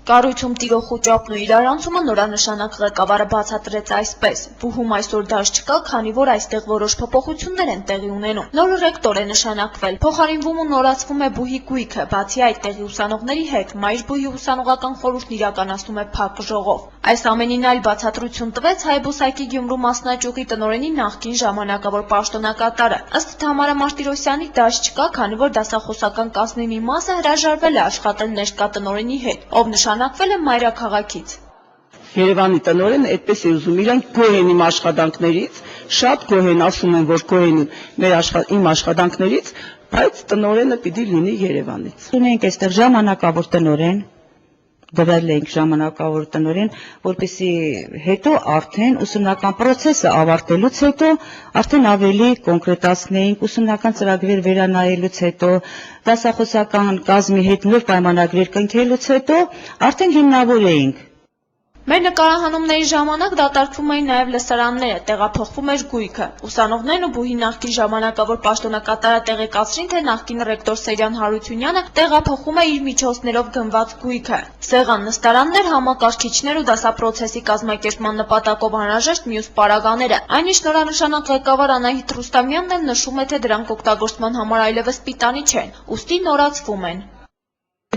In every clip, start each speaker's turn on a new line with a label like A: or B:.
A: Կառույցում տիրող խուճապն ու իրարանցումը նորանշանակ ղեկավարը բացատրեց այսպես. Բուհում այսօր դաշ չկա, քանի որ այստեղ որոշ փոփոխություններ են տեղի ունենում։ Նոր ռեկտոր է նշանակվել, փոխարինվում ու նորացվում է բուհի գույքը, բացի այդ տեղի ուսանողների հետ մայր բուհի ուսանողական խորհուրդն իրականացնում է փակ ժողով։ Այս ամենին այլ բացատրություն տվեց Հայբուսայքի Գյումրու մասնաճյուղի տնօրենի նախկին ժամանակավոր պաշտոնակատարը։ Ըստ Թամարա Մարտիրոսյանի դաշ չկա, քանի որ դասախոսական կազմի մի մասը հրաժարվել է աշխատել ներկա տնօրենի հետ, ով նշանակվել է մայրաքաղաքից։
B: Երևանի տնօրենը այդպես է ուզում, իրանք գոհ են իմ աշխատանքներից, շատ գոհ են, ասում են, որ գոհ են իմ աշխատանքներից, բայց տնօրենը պիտի լինի Երևանից։
C: Ունենք այստեղ ժամանակավոր տնօրեն, դրել ենք ժամանակավոր տնօրեն, որպեսզի հետո արդեն ուսումնական process-ը ավարտելուց հետո արդեն ավելի կոնկրետացնեինք, ուսումնական ծրագրեր վերանայելուց հետո, դասախոսական կազմի հետ նոր պայմանագրեր կնքելուց հետո արդեն հիմնավորեինք։
A: Մեր նկարահանումների ժամանակ դատարկվում էին նաև լսարանները, տեղափոխվում էր գույքը։ Ուսանողներն ու բուհի նախկին ժամանակավոր պաշտոնակատարը տեղեկացրին, թե նախկին ռեկտոր Սերյան Հարությունյանը տեղափոխում է իր միջոցներով գնված գույքը։ Սեղան նստարաններ, համակարգիչներ ու դասապրոցեսի կազմակերպման նպատակով անհրաժեշտ մյուս պարագաները։ Այնիշ նորանշանակ ղեկավար Անահիտ Ռուստամյանն էլ նշում է, թե դրանք օգտագործման համար այլևս պիտանի չեն, ուստի նորացվում են։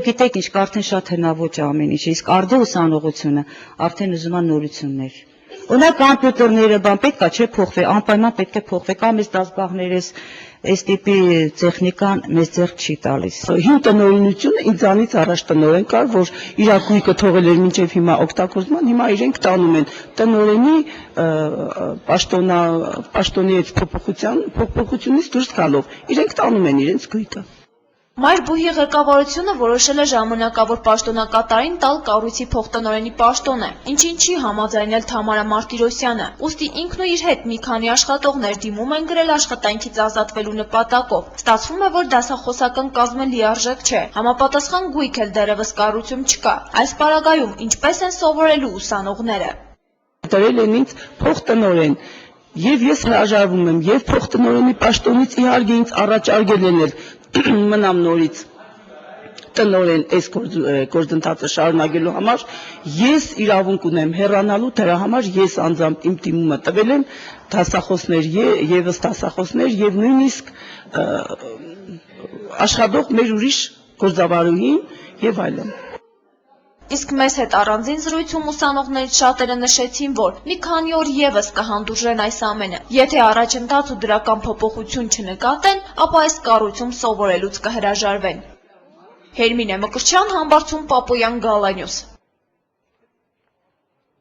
C: Գիտեք ինչ, արդեն շատ հնաոճ է ամեն ինչ, իսկ արդյո ուսանողությունը արդեն ուզում է նորություններ։ Օրինակ կոմպյուտերները պետք է չէ փոխվի, անպայման պետք է փոխվի, կամ այս դասբաղներս այս տիպի տեխնիկան մեզ ձեռք չի տալիս։
B: Հին տնօրինությունը ինձանից առաջ տնօրեն կար, որ իր գույքը թողել էր մինչև հիմա օգտագործման, հիմա իրենք տանում են տնօրենի պաշտոնի փոփոխությունից դուրս գալով, իրենք տանում են իրենց գույքը։
A: Մայր բուհի ղեկավարությունը որոշել է ժամանակավոր պաշտոնակատարին տալ կառույցի փոխտնօրենի պաշտոնը, ինչին չի համաձայնել Թամարա Մարտիրոսյանը, ուստի ինքն ու իր հետ մի քանի աշխատողներ դիմում են գրել աշխատանքից ազատվելու նպատակով։ Ստացվում է, որ դասախոսական կազմը լիարժեք չէ, համապատասխան գույք էլ դեռևս կառույցում չկա։ Այս պարագայում ինչպես են սովորելու ուսանողները։
B: Դրել են ինձ փոխտնօրեն, եւ ես հրաժարվում եմ, եւ փոխտնօրենի պաշտոնից իհարկե ինձ առաջարկել են մնամ նորից տնօրեն այս գործընթացը շարունակելու համար, ես իրավունք ունեմ հեռանալու, դրա համար ես անձամբ իմ դիմումը տվել եմ դասախոսներ, եւս դասախոսներ եւ նույնիսկ աշխատող մեր ուրիշ գործավարուհին եւ այլն։
A: Իսկ մեզ հետ առանձին զրույցում ուսանողներից շատերը նշեցին, որ մի քանի օր եւս կհանդուրժեն այս ամենը։ Եթե առաջընթաց ու դրական փոփոխություն չնկատեն, ապա այս կառույցում սովորելուց կհրաժարվեն։ Հերմինե Մկրտչյան, Համբարձում Պապոյան, Գալանյուս։